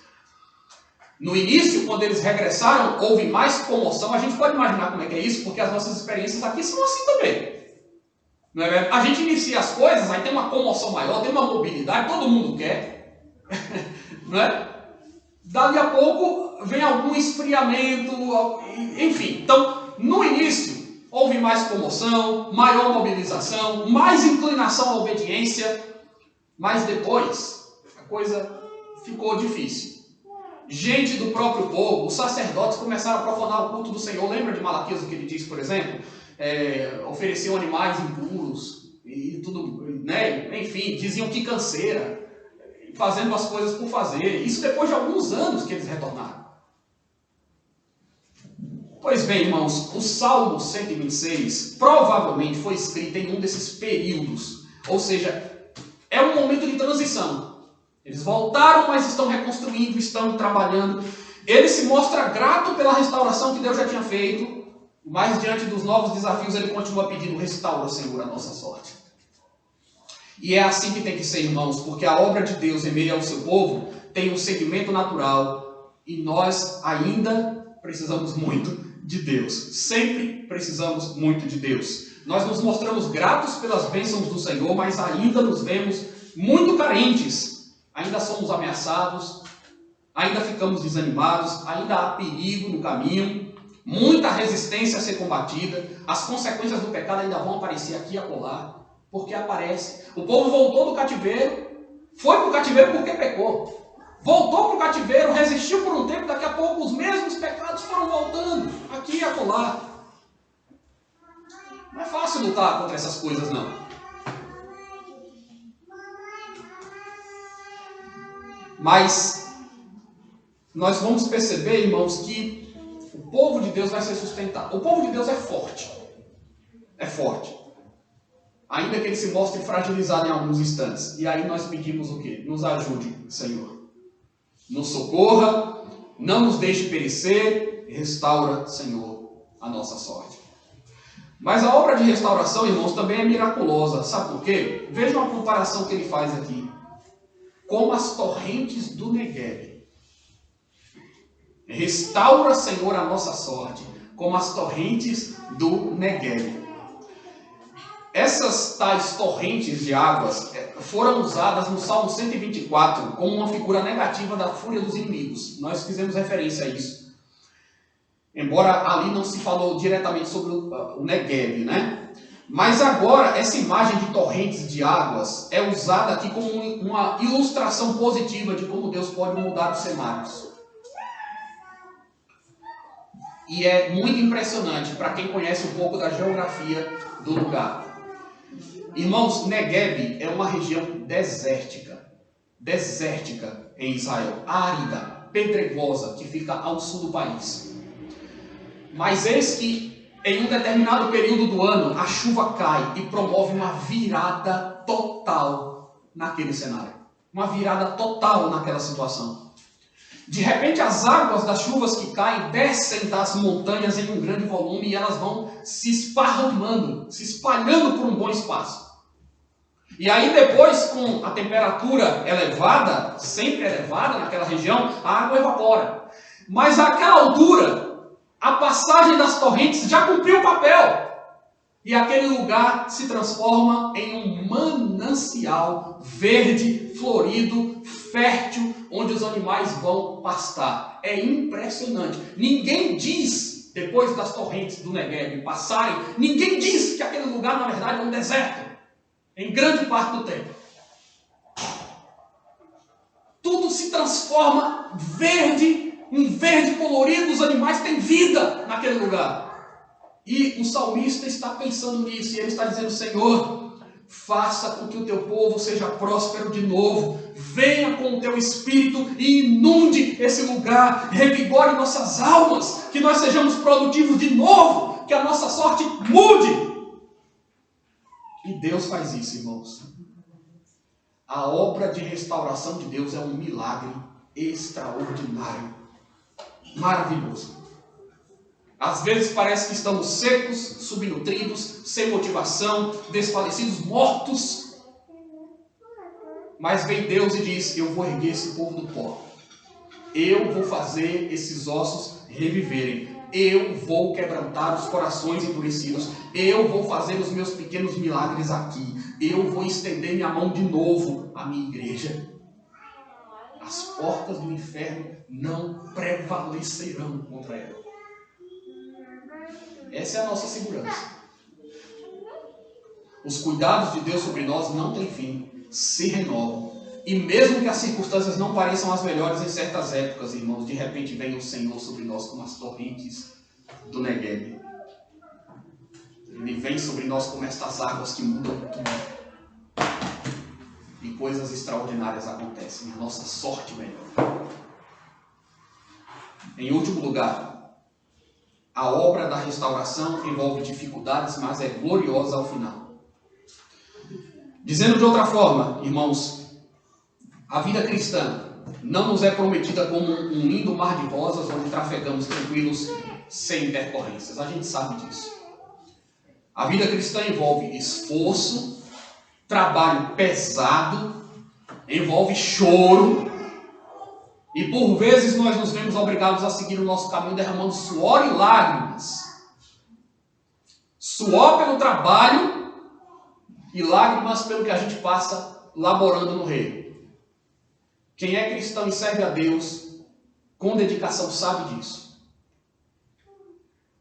Speaker 1: No início, quando eles regressaram, houve mais comoção. A gente pode imaginar como é que é isso, porque as nossas experiências aqui são assim também. Não é verdade? A gente inicia as coisas, aí tem uma comoção maior, tem uma mobilidade, todo mundo quer. Não é? Dali a pouco vem algum esfriamento, enfim. Então, no início, houve mais comoção, maior mobilização, mais inclinação à obediência, mas depois a coisa ficou difícil. Gente do próprio povo, os sacerdotes começaram a profanar o culto do Senhor. Lembra de Malaquias o que ele diz, por exemplo? Ofereciam animais impuros e tudo, né? Enfim, diziam que canseira, fazendo as coisas por fazer. Isso depois de alguns anos que eles retornaram. Pois bem, irmãos, o Salmo 126 provavelmente foi escrito em um desses períodos. Ou seja, é um momento de transição. Eles voltaram, mas estão reconstruindo, estão trabalhando. Ele se mostra grato pela restauração que Deus já tinha feito, mas diante dos novos desafios ele continua pedindo: restaura, Senhor, a nossa sorte. E é assim que tem que ser, irmãos, porque a obra de Deus em meio ao seu povo tem um segmento natural e nós ainda precisamos muito de Deus. Sempre precisamos muito de Deus. Nós nos mostramos gratos pelas bênçãos do Senhor, mas ainda nos vemos muito carentes. Ainda somos ameaçados, ainda ficamos desanimados, ainda há perigo no caminho, muita resistência a ser combatida, as consequências do pecado ainda vão aparecer aqui e acolá, porque aparece. O povo voltou do cativeiro, foi para o cativeiro porque pecou. Voltou para o cativeiro, resistiu por um tempo, daqui a pouco os mesmos pecados foram voltando, aqui e acolá. Não é fácil lutar contra essas coisas, não. Mas nós vamos perceber, irmãos, que o povo de Deus vai ser sustentado. O povo de Deus é forte. É forte. Ainda que ele se mostre fragilizado em alguns instantes. E aí nós pedimos o quê? Nos ajude, Senhor. Nos socorra, não nos deixe perecer, restaura, Senhor, a nossa sorte. Mas a obra de restauração, irmãos, também é miraculosa. Sabe por quê? Veja uma comparação que ele faz aqui. Como as torrentes do Negueb. Restaura, Senhor, a nossa sorte, como as torrentes do Negueb. Essas tais torrentes de águas foram usadas no Salmo 124 como uma figura negativa da fúria dos inimigos. Nós fizemos referência a isso. Embora ali não se falou diretamente sobre o Negueb, né? Mas agora essa imagem de torrentes de águas é usada aqui como uma ilustração positiva de como Deus pode mudar os cenários. E é muito impressionante para quem conhece um pouco da geografia do lugar. Irmãos, Negueb é uma região desértica em Israel, árida, pedregosa, que fica ao sul do país. Mas eis que em um determinado período do ano a chuva cai e promove uma virada total naquele cenário. Uma virada total naquela situação. De repente as águas das chuvas que caem descem das montanhas em um grande volume e elas vão se esparramando, se espalhando por um bom espaço. E aí depois, com a temperatura elevada, sempre elevada naquela região, a água evapora. Mas àquela altura, a passagem das torrentes já cumpriu o papel. E aquele lugar se transforma em um manancial verde, florido, fértil, onde os animais vão pastar. É impressionante. Ninguém diz, depois das torrentes do Negueb passarem, ninguém diz que aquele lugar, na verdade, é um deserto. Em grande parte do tempo. Tudo se transforma verde, um verde colorido, os animais têm vida naquele lugar. E o salmista está pensando nisso, e ele está dizendo: Senhor, faça com que o teu povo seja próspero de novo. Venha com o teu espírito e inunde esse lugar, revigore nossas almas, que nós sejamos produtivos de novo, que a nossa sorte mude. E Deus faz isso, irmãos. A obra de restauração de Deus é um milagre extraordinário, maravilhoso. Às vezes parece que estamos secos, subnutridos, sem motivação, desfalecidos, mortos. Mas vem Deus e diz: eu vou erguer esse povo do pó. Eu vou fazer esses ossos reviverem. Eu vou quebrantar os corações endurecidos. Eu vou fazer os meus pequenos milagres aqui. Eu vou estender minha mão de novo à minha igreja. As portas do inferno não prevalecerão contra ela. Essa é a nossa segurança. Os cuidados de Deus sobre nós não têm fim, se renovam. E mesmo que as circunstâncias não pareçam as melhores em certas épocas, irmãos, de repente vem o Senhor sobre nós como as torrentes do Negueb. Ele vem sobre nós como estas águas que mudam tudo. E coisas extraordinárias acontecem. A nossa sorte melhora. Em último lugar, a obra da restauração envolve dificuldades, mas é gloriosa ao final. Dizendo de outra forma, irmãos, a vida cristã não nos é prometida como um lindo mar de rosas onde trafegamos tranquilos sem intercorrências. A gente sabe disso. A vida cristã envolve esforço, trabalho pesado, envolve choro. E por vezes nós nos vemos obrigados a seguir o nosso caminho derramando suor e lágrimas. Suor pelo trabalho e lágrimas pelo que a gente passa laborando no reino. Quem é cristão e serve a Deus com dedicação sabe disso.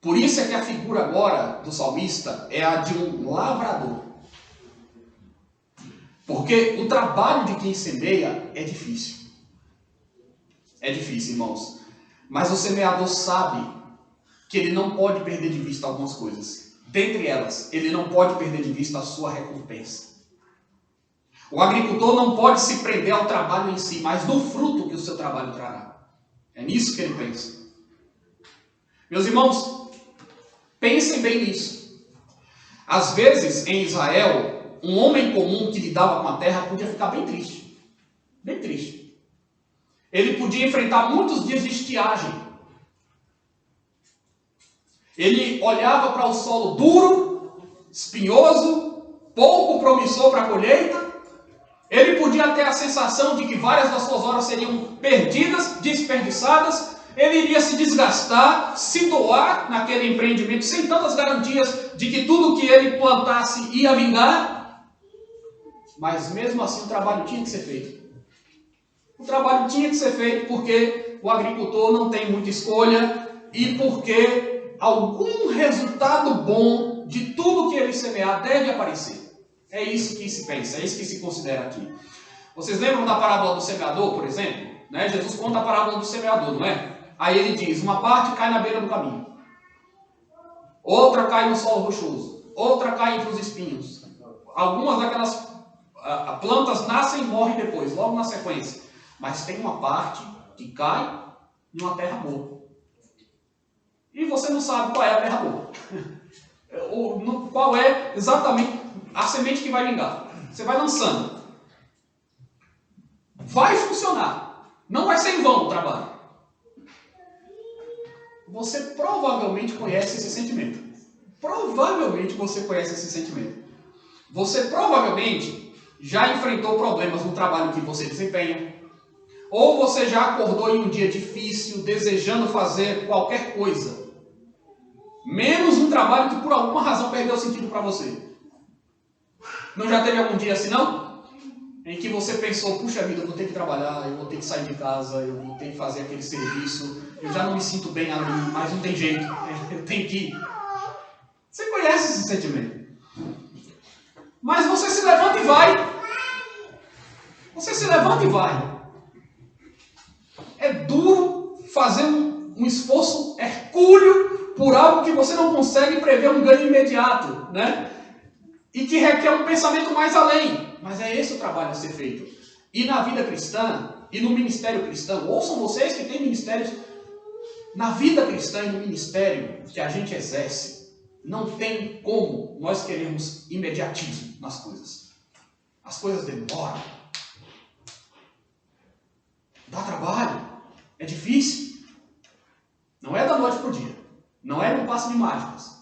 Speaker 1: Por isso é que a figura agora do salmista é a de um lavrador. Porque o trabalho de quem semeia é difícil. É difícil, irmãos. Mas o semeador sabe que ele não pode perder de vista algumas coisas. dentre elas, ele não pode perder de vista a sua recompensa. O agricultor não pode se prender ao trabalho em si, mas no fruto que o seu trabalho trará. É nisso que ele pensa. Meus irmãos, pensem bem nisso. Às vezes, em Israel, um homem comum que lidava com a terra podia ficar bem triste. Bem triste. Ele podia enfrentar muitos dias de estiagem. Ele olhava para o solo duro, espinhoso, pouco promissor para a colheita. Ele podia ter a sensação de que várias das suas horas seriam perdidas, desperdiçadas. Ele iria se desgastar, se doar naquele empreendimento, sem tantas garantias de que tudo que ele plantasse ia vingar. Mas mesmo assim o trabalho tinha que ser feito. O trabalho tinha que ser feito porque o agricultor não tem muita escolha e porque algum resultado bom de tudo que ele semear deve aparecer. É isso que se pensa, é isso que se considera aqui. Vocês lembram da parábola do semeador, por exemplo? Né? Jesus conta a parábola do semeador, não é? Aí ele diz, uma parte cai na beira do caminho, outra cai no solo rochoso, outra cai entre os espinhos. Algumas daquelas plantas nascem e morrem depois, logo na sequência. Mas tem uma parte que cai em uma terra boa. E você não sabe qual é a terra boa. Qual é exatamente a semente que vai vingar. Você vai lançando. Vai funcionar. Não vai ser em vão o trabalho. Você provavelmente conhece esse sentimento. Provavelmente você conhece esse sentimento. Você provavelmente já enfrentou problemas no trabalho que você desempenha. Ou você já acordou em um dia difícil, desejando fazer qualquer coisa. Menos um trabalho que por alguma razão perdeu sentido para você. Não já teve algum dia assim, não? Em que você pensou, puxa vida, eu vou ter que trabalhar, eu vou ter que sair de casa, eu vou ter que fazer aquele serviço, eu já não me sinto bem ali, mas não tem jeito, eu tenho que ir. Você conhece esse sentimento. Mas você se levanta e vai. Você se levanta e vai. É duro fazer um esforço hercúleo por algo que você não consegue prever um ganho imediato, né? E que requer um pensamento mais além. Mas é esse o trabalho a ser feito. E na vida cristã, e no ministério cristão, ouçam vocês que têm ministérios, na vida cristã e no ministério que a gente exerce, não tem como nós queremos imediatismo nas coisas. As coisas demoram. Dá trabalho. É difícil. Não é da noite para o dia. Não é no passe de mágicas.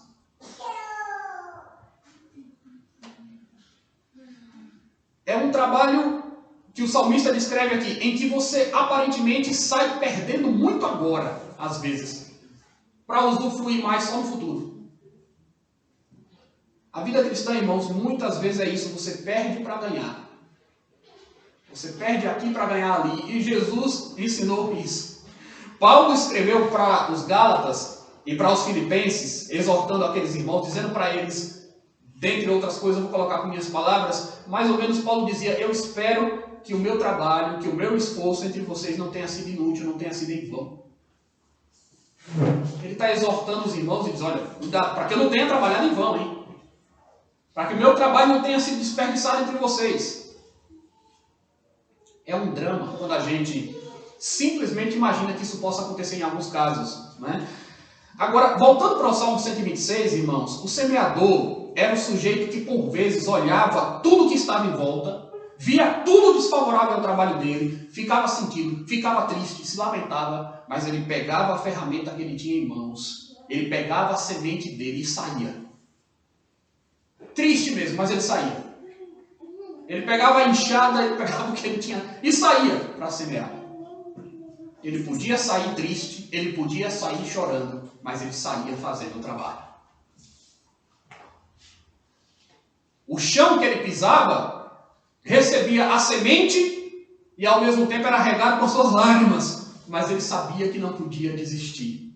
Speaker 1: É um trabalho que o salmista descreve aqui, em que você aparentemente sai perdendo muito agora, às vezes, para usufruir mais só no futuro. A vida cristã, irmãos, muitas vezes é isso, você perde para ganhar. Você perde aqui para ganhar ali, e Jesus ensinou isso. Paulo escreveu para os Gálatas e para os Filipenses, exortando aqueles irmãos, dizendo para eles, dentre outras coisas, eu vou colocar com minhas palavras, mais ou menos Paulo dizia, eu espero que o meu trabalho, que o meu esforço entre vocês não tenha sido inútil, não tenha sido em vão. Ele está exortando os irmãos e diz, olha, para que eu não tenha trabalhado em vão, hein? Para que o meu trabalho não tenha sido desperdiçado entre vocês. É um drama quando a gente simplesmente imagina que isso possa acontecer em alguns casos, né? Agora, voltando para o Salmo 126, irmãos, o semeador era um sujeito que por vezes olhava tudo que estava em volta, via tudo desfavorável ao trabalho dele, ficava sentido, ficava triste, se lamentava, mas ele pegava a ferramenta que ele tinha em mãos, ele pegava a semente dele e saía. Triste mesmo, mas ele saía. Ele pegava a enxada, ele pegava o que ele tinha e saía para semear. Ele podia sair triste, ele podia sair chorando, mas ele saía fazendo o trabalho. O chão que ele pisava recebia a semente e ao mesmo tempo era regado por suas lágrimas, mas ele sabia que não podia desistir.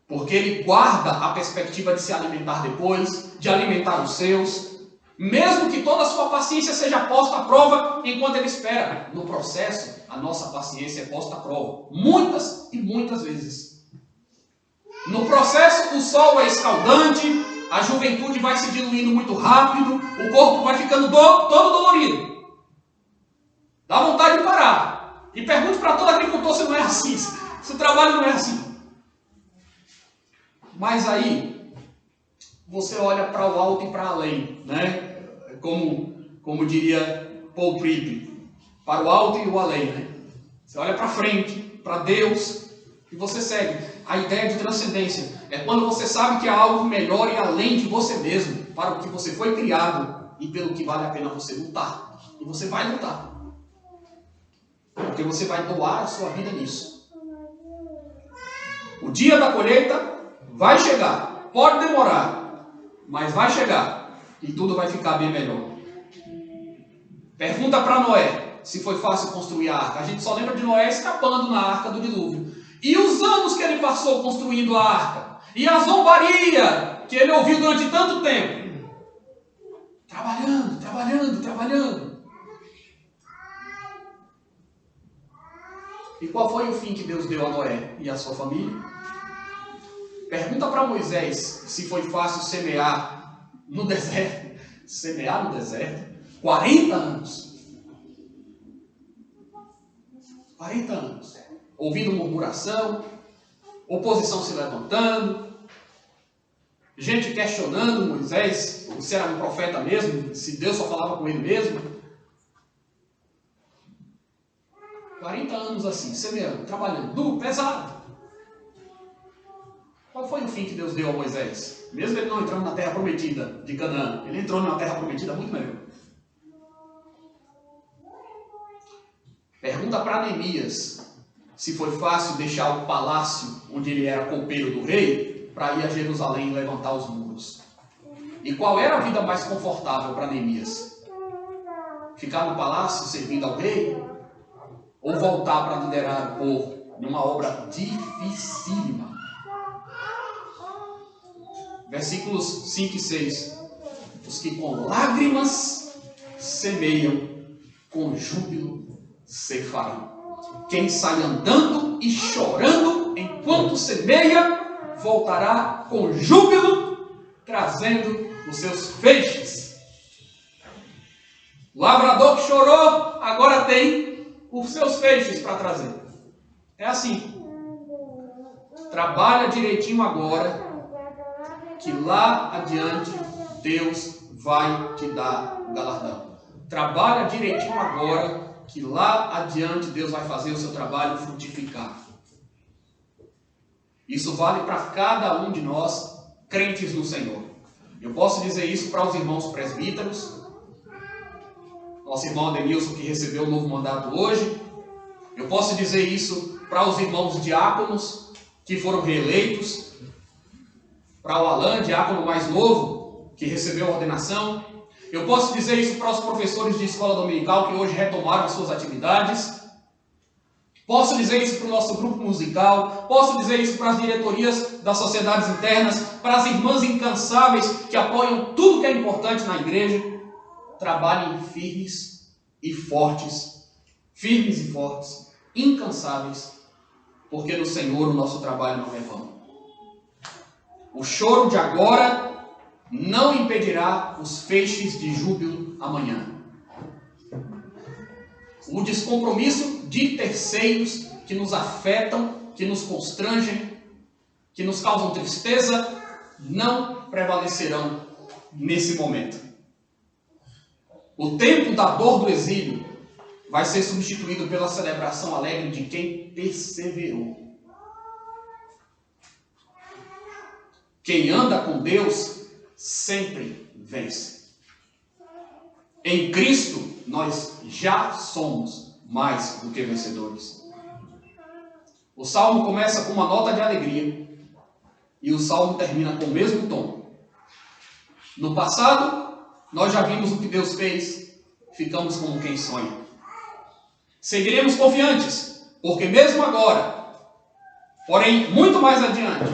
Speaker 1: Porque ele guarda a perspectiva de se alimentar depois, de alimentar os seus, mesmo que toda a sua paciência seja posta à prova enquanto ele espera. No processo, a nossa paciência é posta à prova, muitas e muitas vezes. No processo, o sol é escaldante, a juventude vai se diluindo muito rápido, o corpo vai ficando todo dolorido. Dá vontade de parar. E pergunte para todo agricultor se não é assim, se o trabalho não é assim. Mas aí, você olha para o alto e para além, né? Como diria Paul Tripp, para o alto e o além, né? Você olha para frente, para Deus, e você segue. A ideia de transcendência é quando você sabe que há algo melhor e além de você mesmo, para o que você foi criado e pelo que vale a pena você lutar. E você vai lutar. Porque você vai doar a sua vida nisso. O dia da colheita vai chegar. Pode demorar, mas vai chegar. E tudo vai ficar bem melhor. Pergunta para Noé se foi fácil construir a arca. A gente só lembra de Noé escapando na arca do dilúvio. E os anos que ele passou construindo a arca. E a zombaria que ele ouviu durante tanto tempo. Trabalhando. E qual foi o fim que Deus deu a Noé e a sua família? Pergunta para Moisés se foi fácil semear no deserto. Semear no deserto? 40 anos. 40 anos. Ouvindo murmuração, oposição se levantando, gente questionando Moisés, se era um profeta mesmo, se Deus só falava com ele mesmo. 40 anos assim, semeando, trabalhando, duro, pesado. Qual foi o fim que Deus deu a Moisés? Mesmo ele não entrando na terra prometida de Canaã, ele entrou numa terra prometida muito melhor. Pergunta para Neemias se foi fácil deixar o palácio onde ele era copeiro do rei para ir a Jerusalém e levantar os muros. E qual era a vida mais confortável para Neemias? Ficar no palácio servindo ao rei? Ou voltar para liderar o povo numa obra dificílima? Versículos 5 e 6. Os que com lágrimas semeiam, com júbilo ceifarão. Quem sai andando e chorando enquanto semeia, voltará com júbilo, trazendo os seus feixes. O lavrador que chorou, agora tem os seus feixes para trazer. É assim. Trabalha direitinho agora, que lá adiante Deus vai te dar o galardão. Trabalha direitinho agora, que lá adiante Deus vai fazer o seu trabalho frutificar. Isso vale para cada um de nós, crentes no Senhor. Eu posso dizer isso para os irmãos presbíteros, nosso irmão Adenilson que recebeu o novo mandato hoje. Eu posso dizer isso para os irmãos diáconos que foram reeleitos, para o Alan, diácono mais novo, que recebeu a ordenação. Eu posso dizer isso para os professores de escola dominical que hoje retomaram as suas atividades. Posso dizer isso para o nosso grupo musical. Posso dizer isso para as diretorias das sociedades internas, para as irmãs incansáveis que apoiam tudo que é importante na igreja. Trabalhem firmes e fortes, incansáveis, porque no Senhor o nosso trabalho não é vão. O choro de agora não impedirá os feixes de júbilo amanhã. O descompromisso de terceiros que nos afetam, que nos constrangem, que nos causam tristeza, não prevalecerão nesse momento. O tempo da dor do exílio vai ser substituído pela celebração alegre de quem perseverou. Quem anda com Deus sempre vence. Em Cristo, nós já somos mais do que vencedores. O salmo começa com uma nota de alegria e o salmo termina com o mesmo tom. No passado, nós já vimos o que Deus fez, ficamos como quem sonha. Seguiremos confiantes, porque mesmo agora, porém muito mais adiante,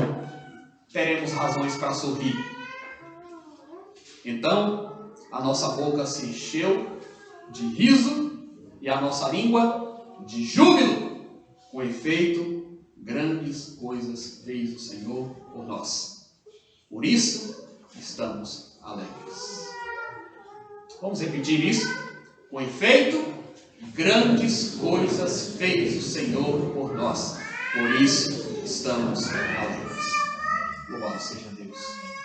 Speaker 1: teremos razões para sorrir. Então, a nossa boca se encheu de riso e a nossa língua de júbilo. Com efeito, grandes coisas fez o Senhor por nós. Por isso, estamos alegres. Vamos repetir isso? Com efeito, grandes coisas fez o Senhor por nós, por isso estamos alegres. Louvado seja Deus.